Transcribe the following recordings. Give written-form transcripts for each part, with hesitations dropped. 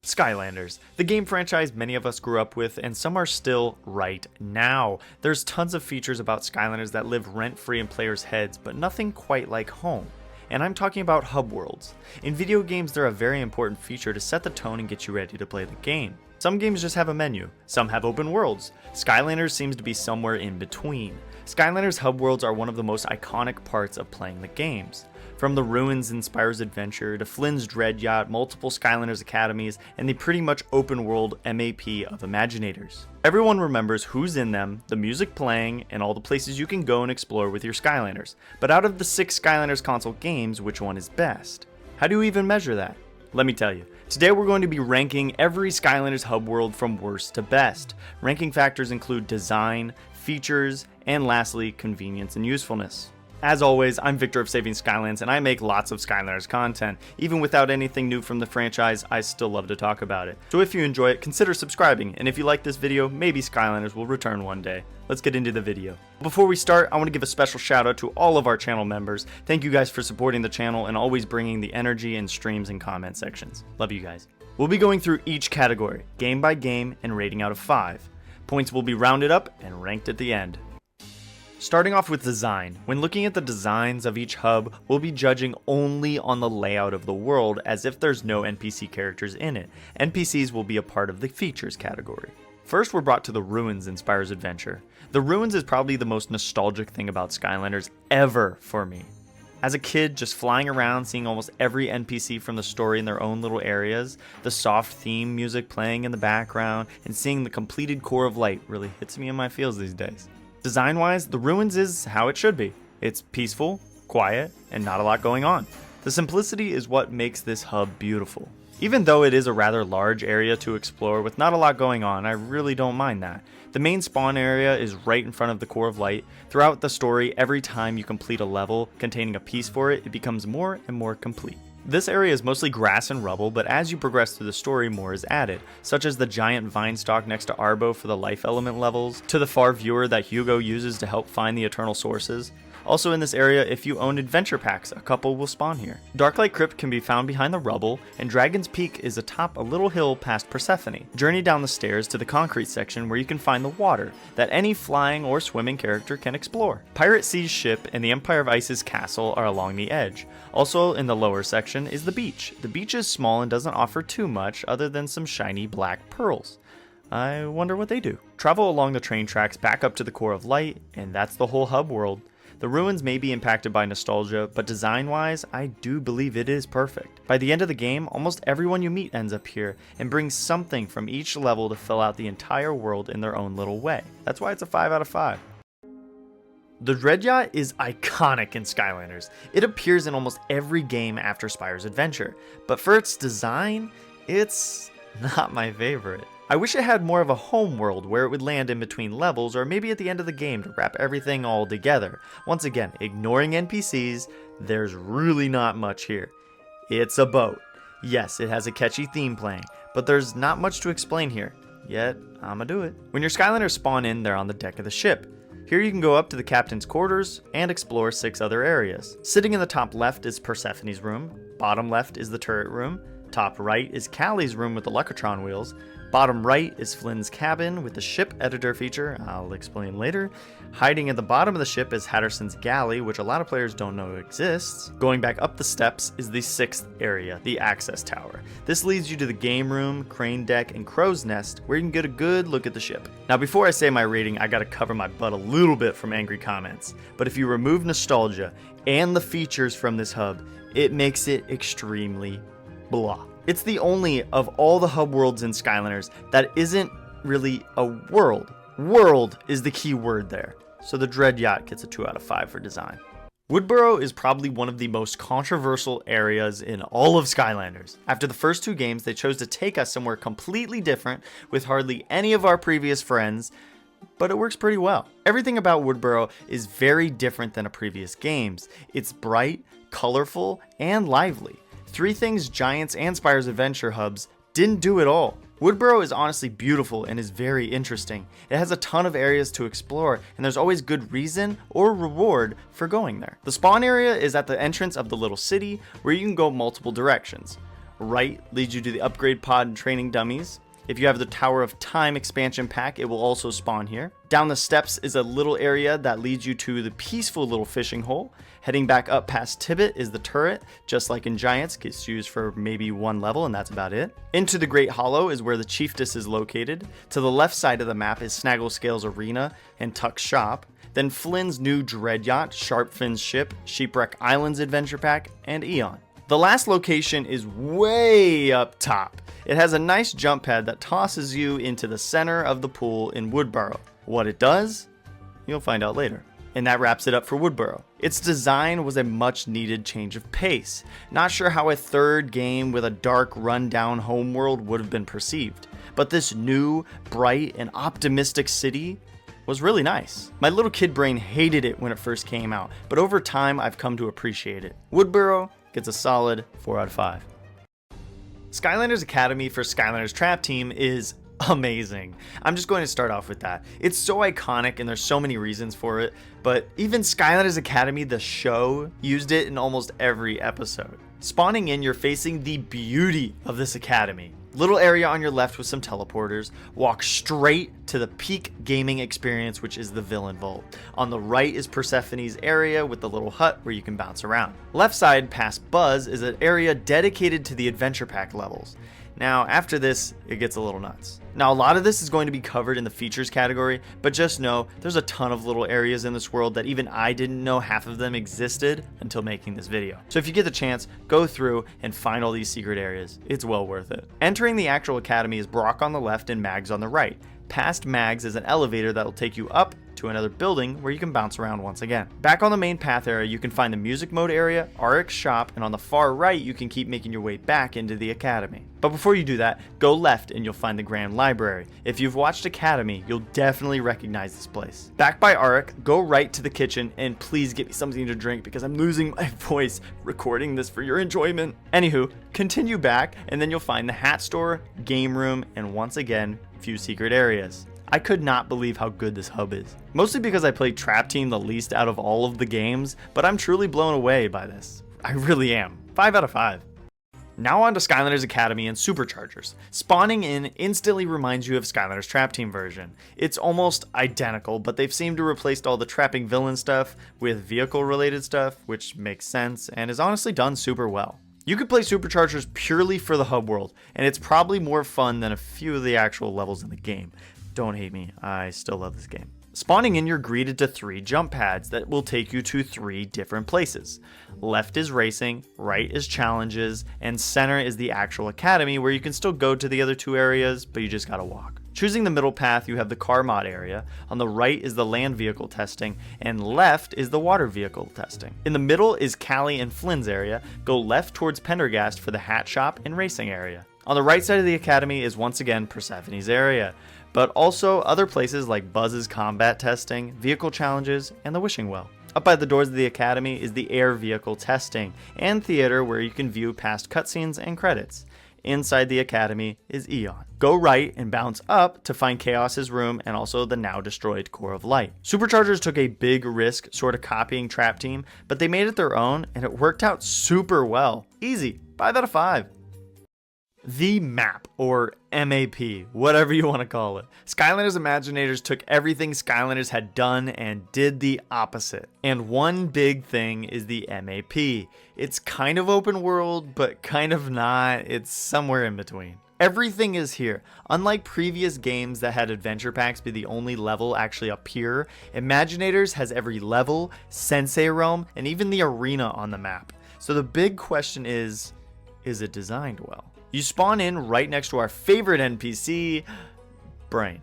Skylanders, the game franchise many of us grew up with and some are still right now. There's tons of features about Skylanders that live rent-free in players' heads, but nothing quite like home. And I'm talking about hub worlds. In video games, they're a very important feature to set the tone and get you ready to play the game. Some games just have a menu, some have open worlds. Skylanders seems to be somewhere in between. Skylanders hub worlds are one of the most iconic parts of playing the games. From the ruins in Spyro's adventure, to Flynn's Dread Yacht, multiple Skylanders academies, and the pretty much open world MAP of Imaginators. Everyone remembers who's in them, the music playing, and all the places you can go and explore with your Skylanders. But out of the 6 Skylanders console games, which one is best? How do you even measure that? Let me tell you. Today we're going to be ranking every Skylanders hub world from worst to best. Ranking factors include design, features, and lastly, convenience and usefulness. As always, I'm Victor of Saving Skylands, and I make lots of Skylanders content. Even without anything new from the franchise, I still love to talk about it. So if you enjoy it, consider subscribing, and if you like this video, maybe Skylanders will return one day. Let's get into the video. Before we start, I want to give a special shout out to all of our channel members. Thank you guys for supporting the channel and always bringing the energy in streams and comment sections. Love you guys. We'll be going through each category, game by game, and rating out of 5. Points will be rounded up and ranked at the end. Starting off with design. When looking at the designs of each hub, we'll be judging only on the layout of the world as if there's no NPC characters in it. NPCs will be a part of the features category. First, we're brought to the ruins in Spyro's adventure. The ruins is probably the most nostalgic thing about Skylanders ever for me. As a kid, just flying around, seeing almost every NPC from the story in their own little areas, the soft theme music playing in the background, and seeing the completed core of light really hits me in my feels these days. Design-wise, the ruins is how it should be. It's peaceful, quiet, and not a lot going on. The simplicity is what makes this hub beautiful. Even though it is a rather large area to explore with not a lot going on, I really don't mind that. The main spawn area is right in front of the core of light. Throughout the story, every time you complete a level containing a piece for it, it becomes more and more complete. This area is mostly grass and rubble, but as you progress through the story, more is added, such as the giant vine stalk next to Arbo for the life element levels, to the far viewer that Hugo uses to help find the eternal sources. Also in this area, if you own adventure packs, a couple will spawn here. Darklight Crypt can be found behind the rubble, and Dragon's Peak is atop a little hill past Persephone. Journey down the stairs to the concrete section where you can find the water that any flying or swimming character can explore. Pirate Sea's ship and the Empire of Ice's castle are along the edge. Also in the lower section is the beach. The beach is small and doesn't offer too much other than some shiny black pearls. I wonder what they do. Travel along the train tracks back up to the core of light, and that's the whole hub world. The ruins may be impacted by nostalgia, but design-wise, I do believe it is perfect. By the end of the game, almost everyone you meet ends up here, and brings something from each level to fill out the entire world in their own little way. That's why it's a 5 out of 5. The Dread Yacht is iconic in Skylanders. It appears in almost every game after Spyro's adventure, but for its design, it's not my favorite. I wish it had more of a home world where it would land in between levels or maybe at the end of the game to wrap everything all together. Once again, ignoring NPCs, there's really not much here. It's a boat. Yes, it has a catchy theme playing, but there's not much to explain here. Yet, I'ma do it. When your Skylanders spawn in, they're on the deck of the ship. Here you can go up to the captain's quarters and explore 6 other areas. Sitting in the top left is Persephone's room, bottom left is the turret room, top right is Callie's room with the Lecatron wheels, bottom right is Flynn's cabin with the ship editor feature, I'll explain later. Hiding at the bottom of the ship is Hatterson's galley, which a lot of players don't know exists. Going back up the steps is the 6th area, the access tower. This leads you to the game room, crane deck, and crow's nest, where you can get a good look at the ship. Now before I say my rating, I gotta cover my butt a little bit from angry comments. But if you remove nostalgia and the features from this hub, it makes it extremely blah. It's the only of all the hub worlds in Skylanders that isn't really a world. World is the key word there. So the Dread Yacht gets a 2 out of 5 for design. Woodburrow is probably one of the most controversial areas in all of Skylanders. After the first 2 games, they chose to take us somewhere completely different with hardly any of our previous friends, but it works pretty well. Everything about Woodburrow is very different than a previous games. It's bright, colorful, and lively. 3 things Giants and Spyro's Adventure hubs didn't do at all. Woodburrow is honestly beautiful and is very interesting. It has a ton of areas to explore, and there's always good reason or reward for going there. The spawn area is at the entrance of the little city, where you can go multiple directions. Right leads you to the upgrade pod and training dummies. If you have the Tower of Time expansion pack, it will also spawn here. Down the steps is a little area that leads you to the peaceful little fishing hole. Heading back up past Tibbet is the turret, just like in Giants, gets used for maybe one level and that's about it. Into the Great Hollow is where the Chiefess is located. To the left side of the map is Snagglescale's Arena and Tuck's Shop. Then Flynn's new Dread Yacht, Sharpfin's Ship, Sheepwreck Island's Adventure Pack, and Eon. The last location is way up top. It has a nice jump pad that tosses you into the center of the pool in Woodburrow. What it does, you'll find out later. And that wraps it up for Woodburrow. Its design was a much needed change of pace. Not sure how a third game with a dark rundown homeworld would have been perceived, but this new, bright, and optimistic city was really nice. My little kid brain hated it when it first came out, but over time I've come to appreciate it. Woodburrow gets a solid 4 out of 5. Skylanders Academy for Skylanders Trap Team is amazing. I'm just going to start off with that. It's so iconic and there's so many reasons for it, but even Skylanders Academy, the show, used it in almost every episode. Spawning in, you're facing the beauty of this academy. Little area on your left with some teleporters. Walk straight to the peak gaming experience, which is the Villain Vault. On the right is Persephone's area with the little hut where you can bounce around. Left side past Buzz is an area dedicated to the Adventure Pack levels. Now, after this, it gets a little nuts. Now, a lot of this is going to be covered in the features category, but just know there's a ton of little areas in this world that even I didn't know half of them existed until making this video. So if you get the chance, go through and find all these secret areas. It's well worth it. Entering the actual academy is Brock on the left and Mags on the right. Past Mags is an elevator that will take you up to another building where you can bounce around once again. Back on the main path area, you can find the music mode area, RX shop, and on the far right, you can keep making your way back into the academy. But before you do that, go left and you'll find the Grand Library. If you've watched Academy, you'll definitely recognize this place. Back by RX, go right to the kitchen and please get me something to drink because I'm losing my voice recording this for your enjoyment. Anywho, continue back and then you'll find the hat store, game room, and once again, few secret areas. I could not believe how good this hub is. Mostly because I played Trap Team the least out of all of the games, but I'm truly blown away by this. I really am. 5 out of 5. Now on to Skylanders Academy and Superchargers. Spawning in instantly reminds you of Skylanders Trap Team version. It's almost identical, but they've seemed to replace all the trapping villain stuff with vehicle related stuff, which makes sense and is honestly done super well. You could play Superchargers purely for the hub world, and it's probably more fun than a few of the actual levels in the game. Don't hate me, I still love this game. Spawning in, you're greeted to 3 jump pads that will take you to 3 different places. Left is racing, right is challenges, and center is the actual academy where you can still go to the other 2 areas, but you just gotta walk. Choosing the middle path, you have the car mod area. On the right is the land vehicle testing, and left is the water vehicle testing. In the middle is Callie and Flynn's area. Go left towards Pendergast for the hat shop and racing area. On the right side of the academy is once again Persephone's area, but also other places like Buzz's combat testing, vehicle challenges, and the wishing well. Up by the doors of the academy is the air vehicle testing and theater where you can view past cutscenes and credits. Inside the academy is Eon. Go right and bounce up to find Chaos's room and also the now destroyed Core of Light. Superchargers took a big risk sort of copying Trap Team, but they made it their own and it worked out super well. Easy, 5 out of 5. The map, or MAP, whatever you want to call it. Skylanders Imaginators took everything Skylanders had done and did the opposite. And one big thing is the MAP. It's kind of open world, but kind of not. It's somewhere in between. Everything is here. Unlike previous games that had adventure packs be the only level actually appear, Imaginators has every level, Sensei Realm, and even the arena on the map. So the big question is it designed well? You spawn in right next to our favorite NPC, Brain.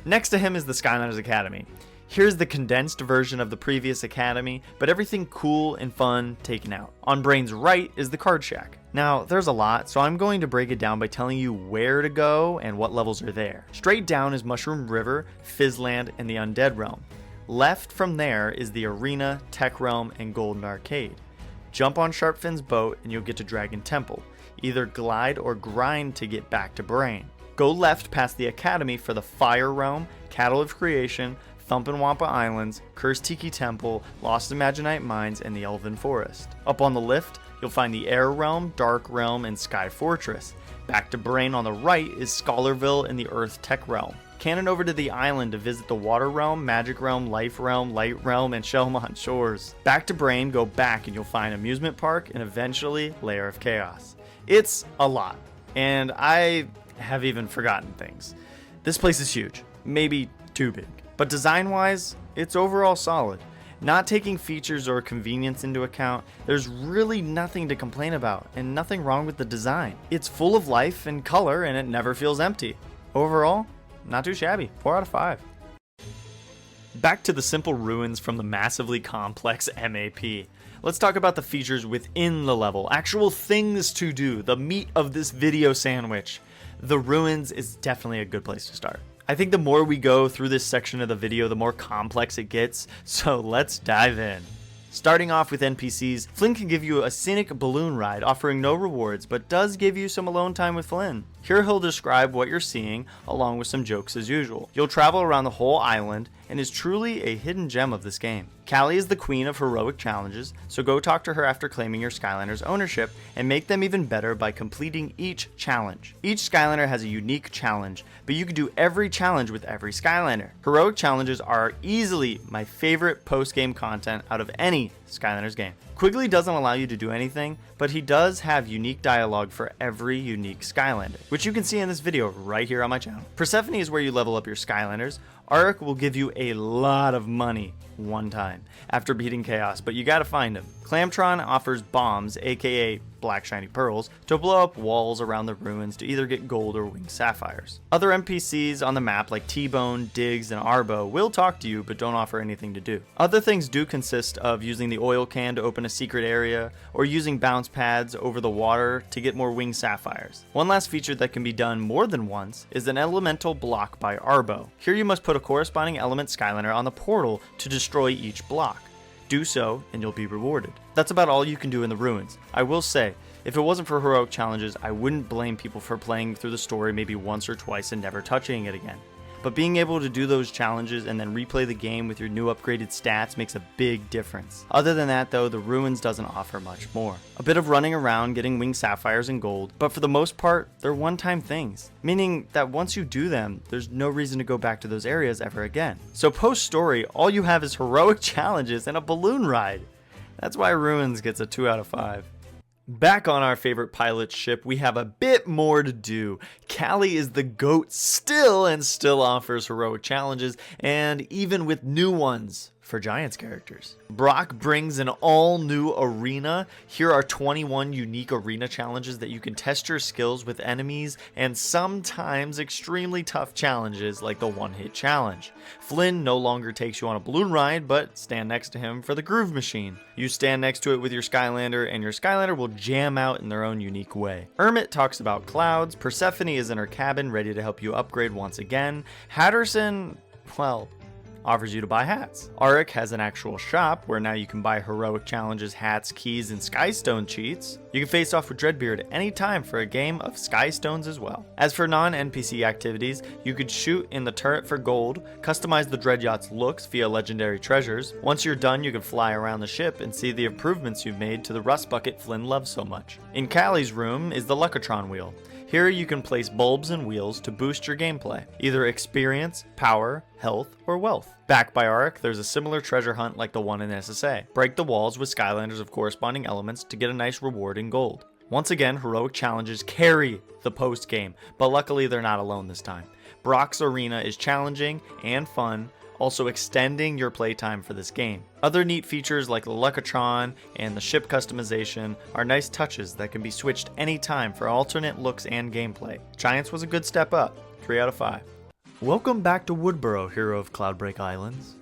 Next to him is the Skylanders Academy. Here's the condensed version of the previous Academy, but everything cool and fun taken out. On Brain's right is the Card Shack. Now, there's a lot, so I'm going to break it down by telling you where to go and what levels are there. Straight down is Mushroom River, Fizzland, and the Undead Realm. Left from there is the Arena, Tech Realm, and Golden Arcade. Jump on Sharpfin's boat and you'll get to Dragon Temple. Either glide or grind to get back to Brain. Go left past the Academy for the Fire Realm, Cattle of Creation, Thumpin' Wampa Islands, Cursed Tiki Temple, Lost Imaginite Mines, and the Elven Forest. Up on the lift, You'll find the Air Realm, Dark Realm, and Sky Fortress. Back to Brain on the right is Scholarville and the Earth Tech Realm. Cannon over to the island to visit the Water Realm, Magic Realm, Life Realm, Light Realm, and Shellmont Shores. Back to Brain, go back and you'll find Amusement Park and eventually Lair of Chaos. It's a lot, and I have even forgotten things. This place is huge, maybe too big, but design-wise, it's overall solid. Not taking features or convenience into account, there's really nothing to complain about and nothing wrong with the design. It's full of life and color and it never feels empty. Overall, not too shabby, 4 out of 5. Back to the simple ruins from the massively complex MAP. Let's talk about the features within the level, actual things to do, the meat of this video sandwich. The ruins is definitely a good place to start. I think the more we go through this section of the video, the more complex it gets, so let's dive in. Starting off with NPCs, Flynn can give you a scenic balloon ride offering no rewards, but does give you some alone time with Flynn. Here he'll describe what you're seeing, along with some jokes as usual. You'll travel around the whole island, and is truly a hidden gem of this game. Callie is the queen of heroic challenges, so go talk to her after claiming your Skylanders ownership, and make them even better by completing each challenge. Each Skylander has a unique challenge, but you can do every challenge with every Skylander. Heroic challenges are easily my favorite post-game content out of any Skylanders game. Quigley doesn't allow you to do anything, but he does have unique dialogue for every unique Skylander, which you can see in this video right here on my channel. Persephone is where you level up your Skylanders. Arik will give you a lot of money one time after beating Chaos, but you gotta find him. Clamtron offers bombs, aka black shiny pearls, to blow up walls around the ruins to either get gold or winged sapphires. Other NPCs on the map like T-Bone, Diggs, and Arbo will talk to you but don't offer anything to do. Other things do consist of using the oil can to open a secret area, or using bounce pads over the water to get more winged sapphires. One last feature that can be done more than once is an elemental block by Arbo. Here you must put a corresponding element Skylander on the portal to destroy each block. Do so and you'll be rewarded. That's about all you can do in the ruins. I will say, if it wasn't for heroic challenges, I wouldn't blame people for playing through the story maybe once or twice and never touching it again. But being able to do those challenges and then replay the game with your new upgraded stats makes a big difference. Other than that though, the ruins doesn't offer much more. A bit of running around getting winged sapphires and gold, but for the most part, they're one-time things. Meaning that once you do them, there's no reason to go back to those areas ever again. So post-story, all you have is heroic challenges and a balloon ride. That's why Ruins gets a 2 out of 5. Back on our favorite pilot ship, we have a bit more to do. Callie is the GOAT still and still offers heroic challenges, and even with new ones for Giants characters. Brock brings an all-new arena. Here are 21 unique arena challenges that you can test your skills with enemies, and sometimes extremely tough challenges like the one-hit challenge. Flynn no longer takes you on a balloon ride, but stand next to him for the groove machine. You stand next to it with your Skylander, and your Skylander will jam out in their own unique way. Ermit talks about clouds. Persephone is in her cabin ready to help you upgrade once again. Hatterson, well, offers you to buy hats. Arik has an actual shop where now you can buy heroic challenges, hats, keys, and Skystone cheats. You can face off with Dreadbeard at any time for a game of Skystones as well. As for non-NPC activities, you could shoot in the turret for gold, customize the Dread Yacht's looks via legendary treasures. Once you're done, you can fly around the ship and see the improvements you've made to the rust bucket Flynn loves so much. In Callie's room is the Luckatron wheel. Here you can place bulbs and wheels to boost your gameplay, either experience, power, health, or wealth. Back by Arik, there's a similar treasure hunt like the one in SSA. Break the walls with Skylanders of corresponding elements to get a nice reward in gold. Once again, heroic challenges carry the post game, but luckily they're not alone this time. Brock's arena is challenging and fun, also extending your playtime for this game. Other neat features like the Luckatron and the ship customization are nice touches that can be switched anytime for alternate looks and gameplay. Giants was a good step up, 3 out of 5. Welcome back to Woodburrow, hero of Cloudbreak Islands.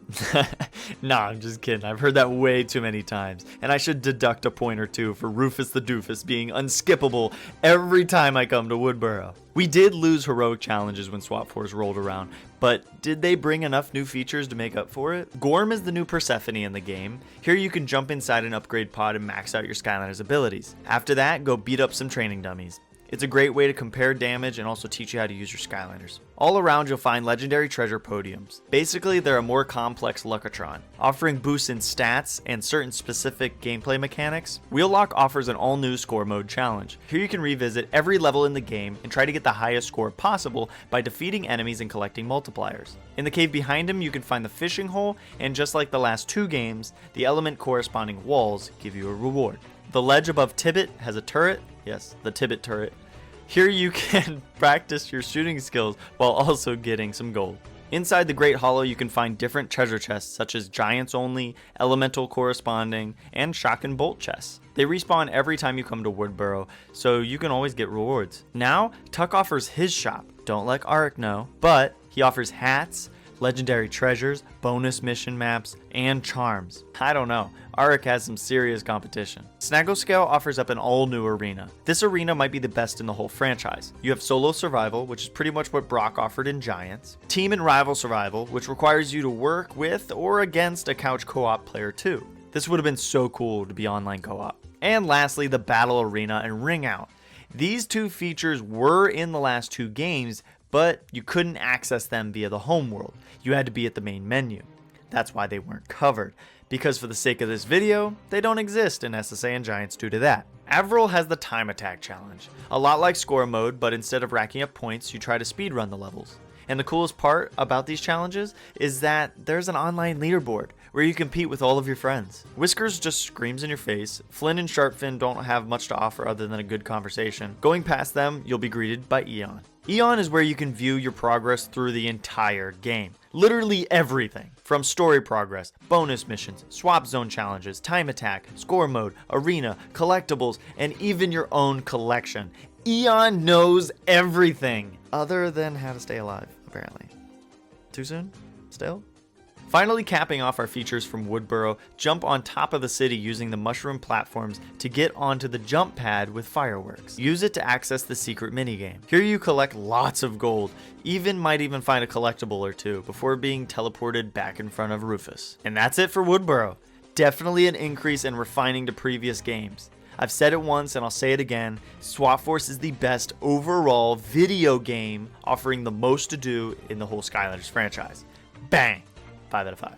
Nah, I'm just kidding. I've heard that way too many times. And I should deduct a point or two for Rufus the Doofus being unskippable every time I come to Woodburrow. We did lose heroic challenges when Swap Force rolled around, but did they bring enough new features to make up for it? Gorm is the new Persephone in the game. Here you can jump inside an upgrade pod and max out your Skylanders abilities. After that, go beat up some training dummies. It's a great way to compare damage and also teach you how to use your Skylanders. All around you'll find legendary treasure podiums. Basically, they're a more complex Luckatron, offering boosts in stats and certain specific gameplay mechanics. Wheel Lock offers an all-new score mode challenge. Here you can revisit every level in the game and try to get the highest score possible by defeating enemies and collecting multipliers. In the cave behind him, you can find the fishing hole, and just like the last 2 games, the element corresponding walls give you a reward. The ledge above Tibbet has a turret. Yes, the Tibbet turret. Here you can practice your shooting skills while also getting some gold. Inside the Great Hollow, you can find different treasure chests such as Giants only, Elemental corresponding, and Shock and Bolt chests. They respawn every time you come to Woodboro, so you can always get rewards. Now, Tuck offers his shop. Don't let Arik know, but he offers hats, legendary treasures, bonus mission maps, and charms. I don't know, Arik has some serious competition. Snagglescale offers up an all-new arena. This arena might be the best in the whole franchise. You have solo survival, which is pretty much what Brock offered in Giants. Team and rival survival, which requires you to work with or against a couch co-op player too. This would have been so cool to be online co-op. And lastly, the battle arena and ring out. These 2 features were in the last 2 games, but you couldn't access them via the home world. You had to be at the main menu. That's why they weren't covered, because for the sake of this video, they don't exist in SSA and Giants due to that. Avril has the time attack challenge. A lot like score mode, but instead of racking up points, you try to speedrun the levels. And the coolest part about these challenges is that there's an online leaderboard where you compete with all of your friends. Whiskers just screams in your face. Flynn and Sharpfin don't have much to offer other than a good conversation. Going past them, you'll be greeted by Eon. Eon is where you can view your progress through the entire game. Literally everything. From story progress, bonus missions, swap zone challenges, time attack, score mode, arena, collectibles, and even your own collection. Eon knows everything. Other than how to stay alive, apparently. Too soon? Still? Finally capping off our features from Woodboro, jump on top of the city using the mushroom platforms to get onto the jump pad with fireworks. Use it to access the secret minigame. Here you collect lots of gold, might even find a collectible or 2 before being teleported back in front of Rufus. And that's it for Woodboro. Definitely an increase in refining to previous games. I've said it once and I'll say it again, Swap Force is the best overall video game offering the most to do in the whole Skylanders franchise. Bang! 5 out of 5.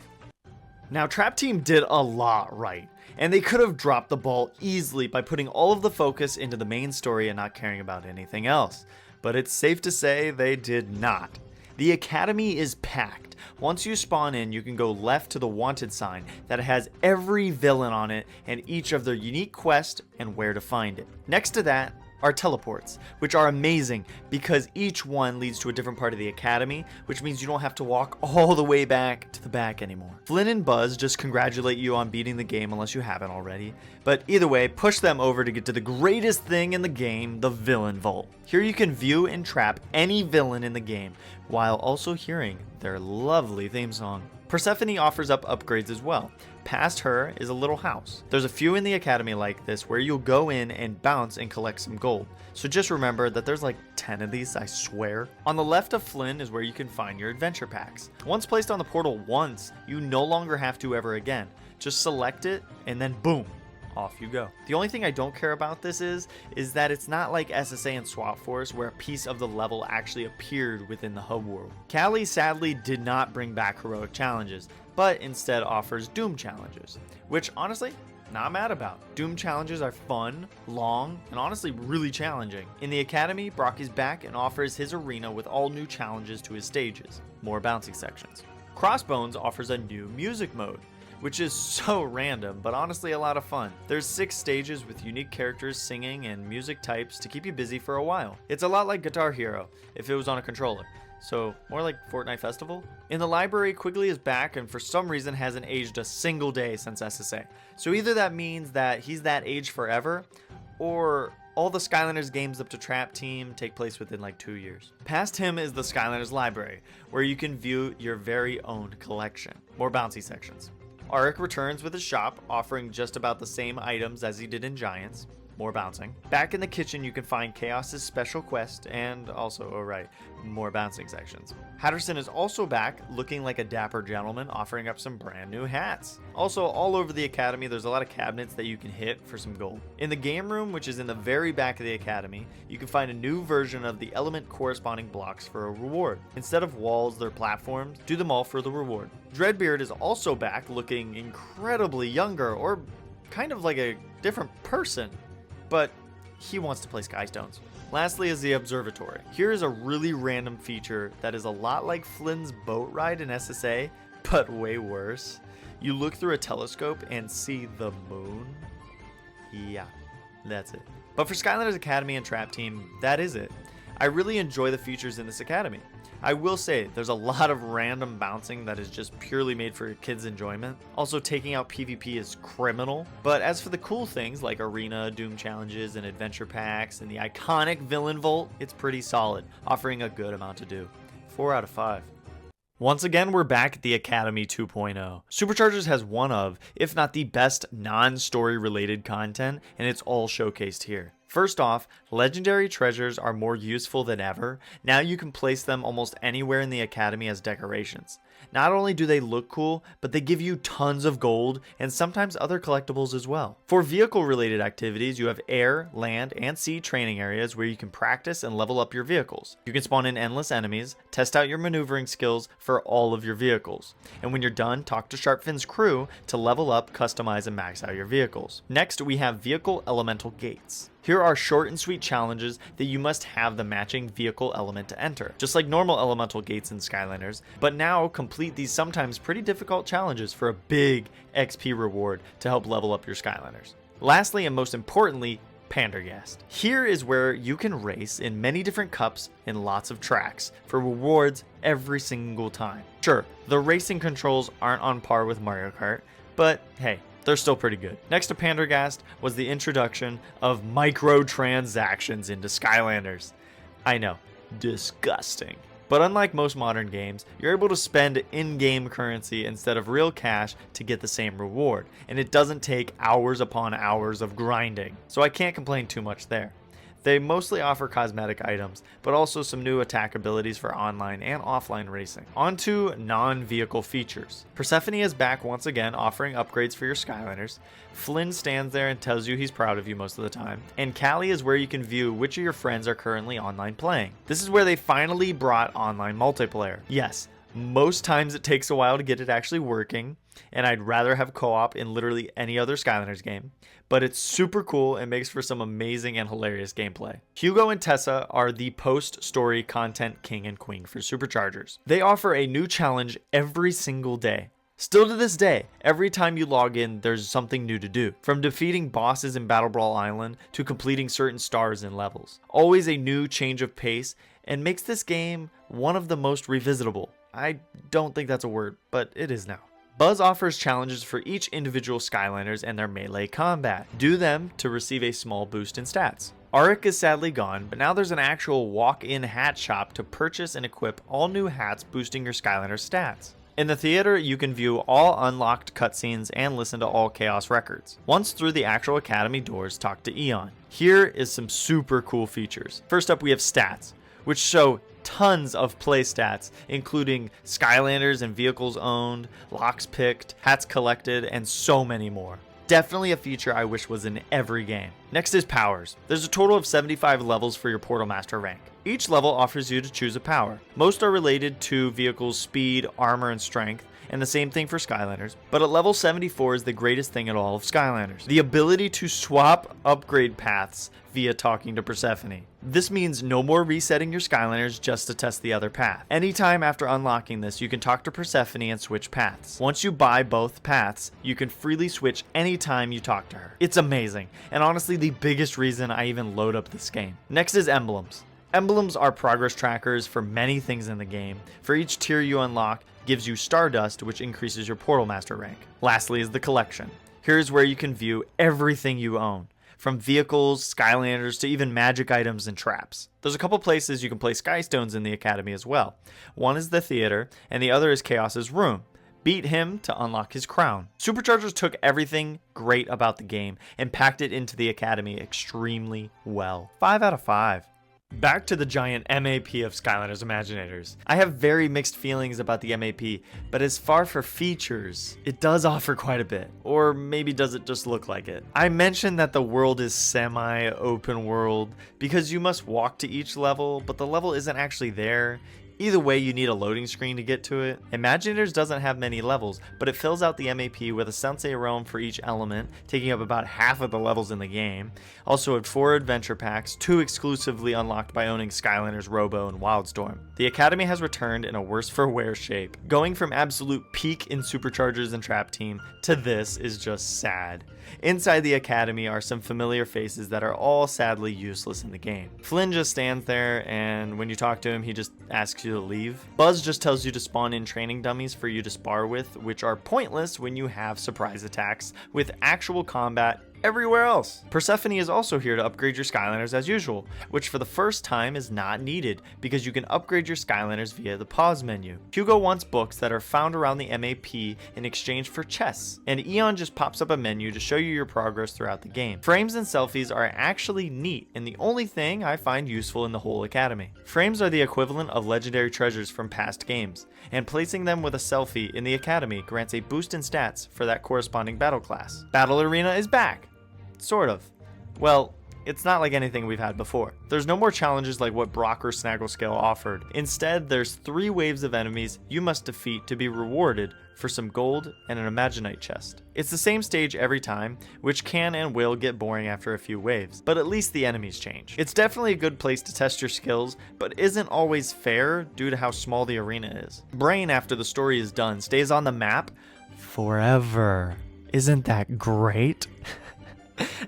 Now Trap Team did a lot right, and they could have dropped the ball easily by putting all of the focus into the main story and not caring about anything else. But it's safe to say they did not. The Academy is packed. Once you spawn in, you can go left to the wanted sign that has every villain on it and each of their unique quest and where to find it. Next to that are teleports, which are amazing because each one leads to a different part of the Academy, which means you don't have to walk all the way back to the back anymore. Flynn and Buzz just congratulate you on beating the game unless you haven't already, but either way, push them over to get to the greatest thing in the game, the Villain Vault. Here you can view and trap any villain in the game, while also hearing their lovely theme song. Persephone offers up upgrades as well. Past her is a little house. There's a few in the Academy like this where you'll go in and bounce and collect some gold. So just remember that there's like 10 of these, I swear. On the left of Flynn is where you can find your adventure packs. Once placed on the portal once, you no longer have to ever again. Just select it and then boom, off you go. The only thing I don't care about this is that it's not like SSA and Swap Force where a piece of the level actually appeared within the hub world. Callie sadly did not bring back heroic challenges, but instead offers Doom challenges, which honestly, not mad about. Doom challenges are fun, long, and honestly really challenging. In the Academy, Brock is back and offers his arena with all new challenges to his stages, more bouncy sections. Crossbones offers a new music mode, which is so random, but honestly a lot of fun. There's 6 stages with unique characters singing and music types to keep you busy for a while. It's a lot like Guitar Hero, if it was on a controller. So more like Fortnite Festival. In the library, Quigley is back and for some reason hasn't aged a single day since SSA. So either that means that he's that age forever, or all the Skylanders games up to Trap Team take place within like 2 years. Past him is the Skylanders library, where you can view your very own collection. More bouncy sections. Arik returns with his shop, offering just about the same items as he did in Giants. more bouncing. Back in the kitchen, you can find Chaos's special quest and also, more bouncing sections. Hatterson is also back, looking like a dapper gentleman, offering up some brand new hats. Also, all over the academy, there's a lot of cabinets that you can hit for some gold. In the game room, which is in the very back of the academy, you can find a new version of the element corresponding blocks for a reward. Instead of walls, they're platforms. Do them all for the reward. Dreadbeard is also back, looking incredibly younger, or kind of like a different person, but he wants to play Skystones. Lastly is the observatory. Here is a really random feature that is a lot like Flynn's boat ride in SSA, but way worse. You look through a telescope and see the moon. Yeah, that's it. But for Skylanders Academy and Trap Team, that is it. I really enjoy the features in this academy. I will say, there's a lot of random bouncing that is just purely made for kids' enjoyment. Also, taking out PvP is criminal. But as for the cool things like Arena, Doom Challenges, and Adventure Packs, and the iconic Villain Vault, it's pretty solid, offering a good amount to do. 4 out of 5. Once again, we're back at the Academy 2.0. Superchargers has one of, if not the best non-story related content, and it's all showcased here. First off, legendary treasures are more useful than ever. Now you can place them almost anywhere in the academy as decorations. Not only do they look cool, but they give you tons of gold and sometimes other collectibles as well. For vehicle related activities, you have air, land, and sea training areas where you can practice and level up your vehicles. You can spawn in endless enemies, test out your maneuvering skills for all of your vehicles. And when you're done, talk to Sharpfin's crew to level up, customize, and max out your vehicles. Next, we have vehicle elemental gates. Here are short and sweet challenges that you must have the matching vehicle element to enter, just like normal elemental gates in Skylanders, but now complete these sometimes pretty difficult challenges for a big XP reward to help level up your Skylanders. Lastly, and most importantly, Pandergast. Here is where you can race in many different cups and lots of tracks for rewards every single time. Sure, the racing controls aren't on par with Mario Kart, but hey, they're still pretty good. Next to Pandergast was the introduction of microtransactions into Skylanders. I know, disgusting. But unlike most modern games, you're able to spend in-game currency instead of real cash to get the same reward, and it doesn't take hours upon hours of grinding, so I can't complain too much there. They mostly offer cosmetic items, but also some new attack abilities for online and offline racing. On to non-vehicle features. Persephone is back once again, offering upgrades for your Skylanders. Flynn stands there and tells you he's proud of you most of the time. And Callie is where you can view which of your friends are currently online playing. This is where they finally brought online multiplayer. Yes, most times it takes a while to get it actually working, and I'd rather have co-op in literally any other Skylanders game, but it's super cool and makes for some amazing and hilarious gameplay. Hugo and Tessa are the post-story content king and queen for Superchargers. They offer a new challenge every single day. Still to this day, every time you log in, there's something new to do. From defeating bosses in Battle Brawl Island to completing certain stars and levels. Always a new change of pace, and makes this game one of the most revisitable. I don't think that's a word, but it is now. Buzz offers challenges for each individual Skylanders and their melee combat. Do them to receive a small boost in stats. Auric is sadly gone, but now there's an actual walk-in hat shop to purchase and equip all new hats, boosting your Skylander stats. In the theater, you can view all unlocked cutscenes and listen to all Chaos records. Once through the actual Academy doors, talk to Eon. Here is some super cool features. First up, we have stats, which show tons of play stats, including Skylanders and vehicles owned, locks picked, hats collected, and so many more. Definitely a feature I wish was in every game. Next is powers. There's a total of 75 levels for your Portal Master rank. Each level offers you to choose a power. Most are related to vehicles' speed, armor, and strength, and the same thing for Skylanders. But at level 74 is the greatest thing at all of Skylanders. The ability to swap upgrade paths via talking to Persephone. This means no more resetting your Skylanders just to test the other path. Anytime after unlocking this, you can talk to Persephone and switch paths. Once you buy both paths, you can freely switch anytime you talk to her. It's amazing, and honestly the biggest reason I even load up this game. Next is emblems. Emblems are progress trackers for many things in the game. For each tier you unlock, gives you Stardust, which increases your Portal Master rank. Lastly is the collection. Here's where you can view everything you own, from vehicles, Skylanders, to even magic items and traps. There's a couple places you can play Skystones in the Academy as well. One is the theater, and the other is Chaos's room. Beat him to unlock his crown. Superchargers took everything great about the game and packed it into the Academy extremely well. 5 out of 5. Back to the giant MAP of Skylanders Imaginators. I have very mixed feelings about the MAP, but as far for features, it does offer quite a bit. Or maybe does it just look like it? I mentioned that the world is semi-open world because you must walk to each level, but the level isn't actually there. Either way, you need a loading screen to get to it. Imaginators doesn't have many levels, but it fills out the MAP with a Sensei realm for each element, taking up about half of the levels in the game. Also had 4 adventure packs, 2 exclusively unlocked by owning Skylanders Robo and Wildstorm. The Academy has returned in a worse for wear shape. Going from absolute peak in Superchargers and Trap Team to this is just sad. Inside the Academy are some familiar faces that are all sadly useless in the game. Flynn just stands there, and when you talk to him, he just asks you to leave. Buzz just tells you to spawn in training dummies for you to spar with, which are pointless when you have surprise attacks with actual combat everywhere else. Persephone is also here to upgrade your Skylanders as usual, which for the first time is not needed because you can upgrade your Skylanders via the pause menu. Hugo wants books that are found around the MAP in exchange for chests, and Eon just pops up a menu to show you your progress throughout the game. Frames and selfies are actually neat and the only thing I find useful in the whole Academy. Frames are the equivalent of legendary treasures from past games, and placing them with a selfie in the Academy grants a boost in stats for that corresponding battle class. Battle Arena is back. Sort of. Well, it's not like anything we've had before. There's no more challenges like what Brock or Snagglescale offered. Instead, there's 3 waves of enemies you must defeat to be rewarded for some gold and an Imaginite chest. It's the same stage every time, which can and will get boring after a few waves, but at least the enemies change. It's definitely a good place to test your skills, but isn't always fair due to how small the arena is. Brain, after the story is done, stays on the map forever. Isn't that great?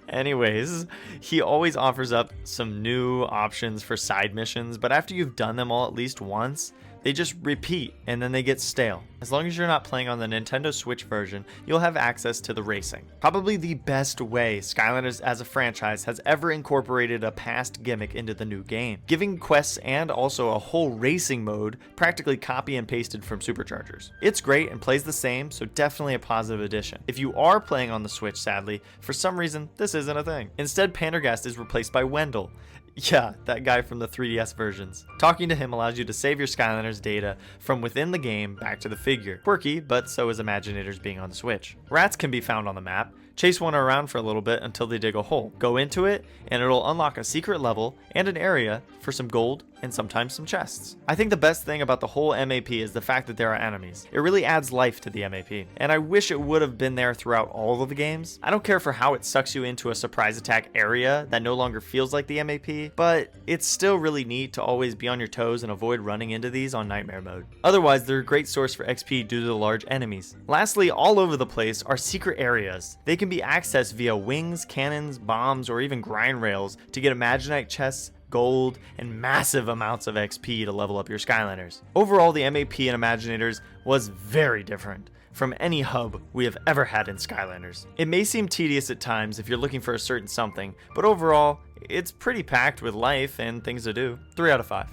Anyways, he always offers up some new options for side missions, but after you've done them all at least once, they just repeat and then they get stale. As long as you're not playing on the Nintendo Switch version, you'll have access to the racing. Probably the best way Skylanders as a franchise has ever incorporated a past gimmick into the new game, giving quests and also a whole racing mode practically copy and pasted from Superchargers. It's great and plays the same, so definitely a positive addition. If you are playing on the Switch, sadly, for some reason, this isn't a thing. Instead, Pendergast is replaced by Wendell. Yeah, that guy from the 3DS versions. Talking to him allows you to save your Skylanders data from within the game back to the figure. Quirky, but so is Imaginators being on the Switch. Rats can be found on the map. Chase one around for a little bit until they dig a hole. Go into it, and it'll unlock a secret level and an area for some gold and sometimes some chests. I think the best thing about the whole MAP is the fact that there are enemies. It really adds life to the MAP, and I wish it would have been there throughout all of the games. I don't care for how it sucks you into a surprise attack area that no longer feels like the MAP, but it's still really neat to always be on your toes and avoid running into these on Nightmare mode. Otherwise, they're a great source for XP due to the large enemies. Lastly, all over the place are secret areas. They can be accessed via wings, cannons, bombs, or even grind rails to get Imaginite chests, gold, and massive amounts of XP to level up your Skylanders. Overall, the MAP in Imaginators was very different from any hub we have ever had in Skylanders. It may seem tedious at times if you're looking for a certain something, but overall, it's pretty packed with life and things to do. 3 out of 5.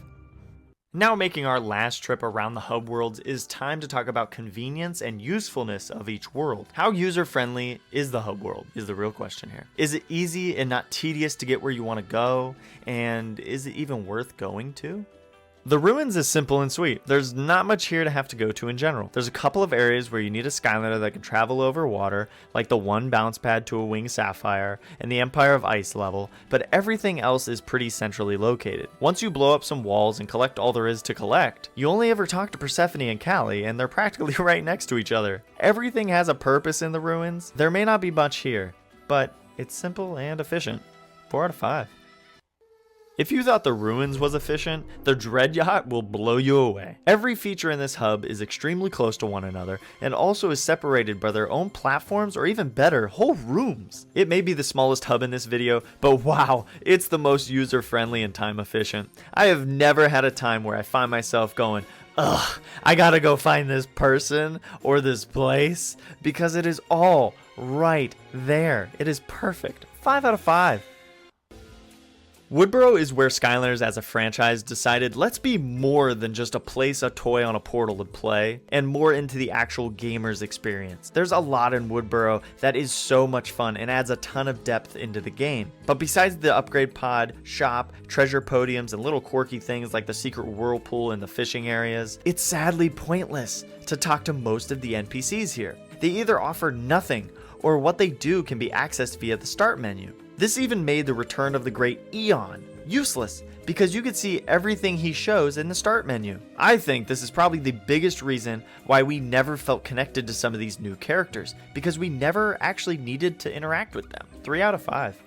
Now making our last trip around the hub worlds is time to talk about convenience and usefulness of each world. How user-friendly is the hub world is the real question here. Is it easy and not tedious to get where you want to go? And is it even worth going to? The ruins is simple and sweet. There's not much here to have to go to in general. There's a couple of areas where you need a Skylander that can travel over water, like the one bounce pad to a winged sapphire and the Empire of Ice level, but everything else is pretty centrally located. Once you blow up some walls and collect all there is to collect, you only ever talk to Persephone and Callie, and they're practically right next to each other. Everything has a purpose in the ruins. There may not be much here, but it's simple and efficient. 4 out of 5. If you thought the ruins was efficient, the Dread Yacht will blow you away. Every feature in this hub is extremely close to one another and also is separated by their own platforms or even better, whole rooms. It may be the smallest hub in this video, but wow, it's the most user-friendly and time efficient. I have never had a time where I find myself going, ugh, I gotta go find this person or this place, because it is all right there. It is perfect. 5 out of 5. Woodboro is where Skylanders as a franchise decided, let's be more than just a place a toy on a portal to play, and more into the actual gamer's experience. There's a lot in Woodboro that is so much fun and adds a ton of depth into the game. But besides the upgrade pod, shop, treasure podiums, and little quirky things like the secret whirlpool and the fishing areas, it's sadly pointless to talk to most of the NPCs here. They either offer nothing, or what they do can be accessed via the start menu. This even made the return of the great Eon useless, because you could see everything he shows in the start menu. I think this is probably the biggest reason why we never felt connected to some of these new characters, because we never actually needed to interact with them. 3 out of 5.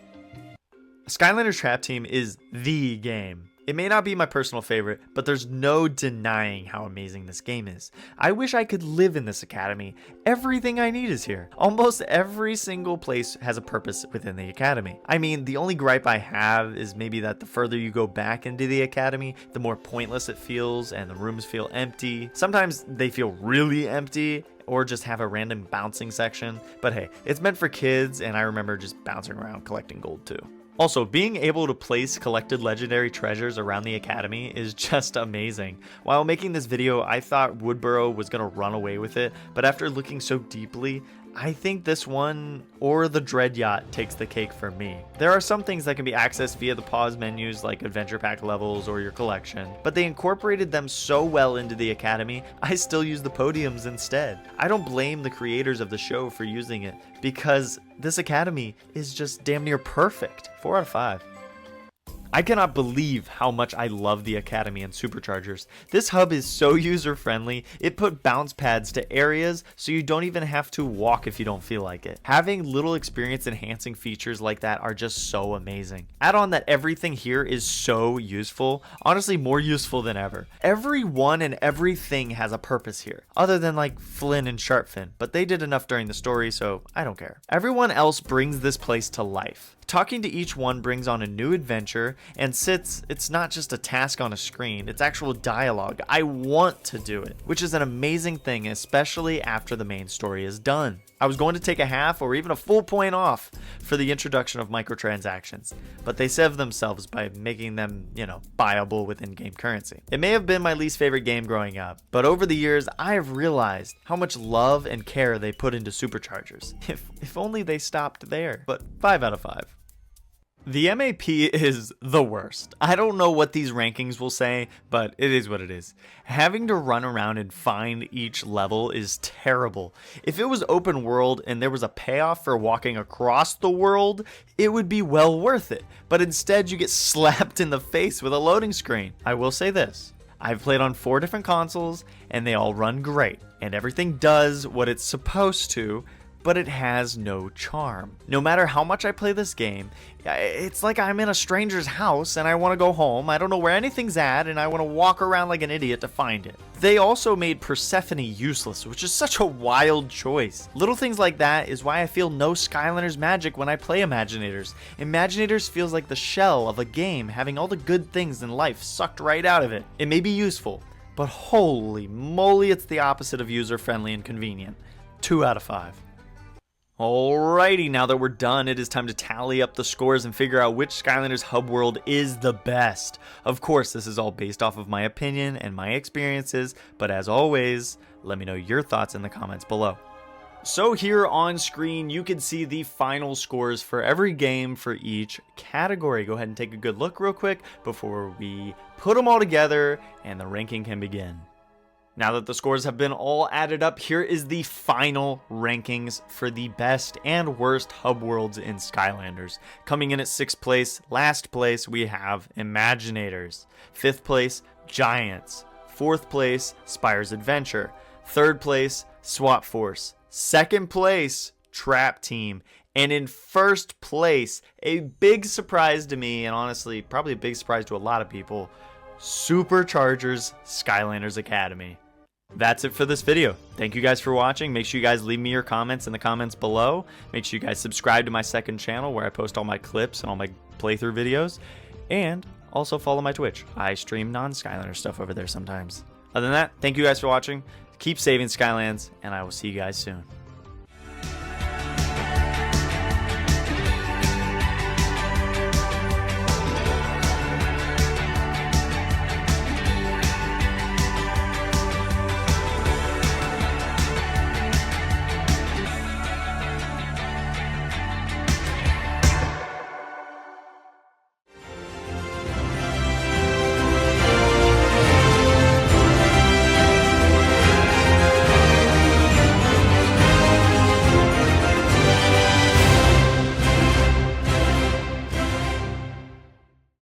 Skylanders Trap Team is the game. It may not be my personal favorite, but there's no denying how amazing this game is. I wish I could live in this academy. Everything I need is here. Almost every single place has a purpose within the academy. I mean, the only gripe I have is maybe that the further you go back into the academy, the more pointless it feels and the rooms feel empty. Sometimes they feel really empty, or just have a random bouncing section. But hey, it's meant for kids, and I remember just bouncing around collecting gold too. Also, being able to place collected legendary treasures around the academy is just amazing. While making this video, I thought Woodboro was going to run away with it, but after looking so deeply, I think this one or the Dread Yacht takes the cake for me. There are some things that can be accessed via the pause menus like adventure pack levels or your collection, but they incorporated them so well into the academy, I still use the podiums instead. I don't blame the creators of the show for using it, because this academy is just damn near perfect. 4 out of 5. I cannot believe how much I love the Academy and Superchargers. This hub is so user-friendly, it put bounce pads to areas so you don't even have to walk if you don't feel like it. Having little experience-enhancing features like that are just so amazing. Add on that everything here is so useful, honestly more useful than ever. Everyone and everything has a purpose here, other than like Flynn and Sharpfin, but they did enough during the story, so I don't care. Everyone else brings this place to life. Talking to each one brings on a new adventure, and it's not just a task on a screen, it's actual dialogue. I want to do it, which is an amazing thing, especially after the main story is done. I was going to take a half or even a full point off for the introduction of microtransactions, but they saved themselves by making them, buyable with in-game currency. It may have been my least favorite game growing up, but over the years, I have realized how much love and care they put into Superchargers. If only they stopped there. But 5 out of 5. The MAP is the worst. I don't know what these rankings will say, but it is what it is. Having to run around and find each level is terrible. If it was open world and there was a payoff for walking across the world, it would be well worth it. But instead you get slapped in the face with a loading screen. I will say this. I've played on 4 different consoles and they all run great. And everything does what it's supposed to, but it has no charm. No matter how much I play this game, it's like I'm in a stranger's house and I want to go home. I don't know where anything's at and I want to walk around like an idiot to find it. They also made Persephone useless, which is such a wild choice. Little things like that is why I feel no Skylanders magic when I play Imaginators. Imaginators feels like the shell of a game having all the good things in life sucked right out of it. It may be useful, but holy moly, it's the opposite of user-friendly and convenient. 2 out of 5. Alrighty, now that we're done, it is time to tally up the scores and figure out which Skylanders hub world is the best. Of course, this is all based off of my opinion and my experiences, but as always, let me know your thoughts in the comments below. So here on screen, you can see the final scores for every game for each category. Go ahead and take a good look real quick before we put them all together and the ranking can begin. Now that the scores have been all added up, here is the final rankings for the best and worst hub worlds in Skylanders. Coming in at 6th place, last place, we have Imaginators. 5th place, Giants. 4th place, Spyro's Adventure. 3rd place, Swap Force. 2nd place, Trap Team. And in 1st place, a big surprise to me, and honestly, probably a big surprise to a lot of people, Superchargers Skylanders Academy. That's it for this video. Thank you guys for watching. Make sure you guys leave me your comments in the comments below. Make sure you guys subscribe to my second channel where I post all my clips and all my playthrough videos. And also follow my Twitch. I stream non-Skylander stuff over there sometimes. Other than that, thank you guys for watching. Keep saving Skylands, and I will see you guys soon.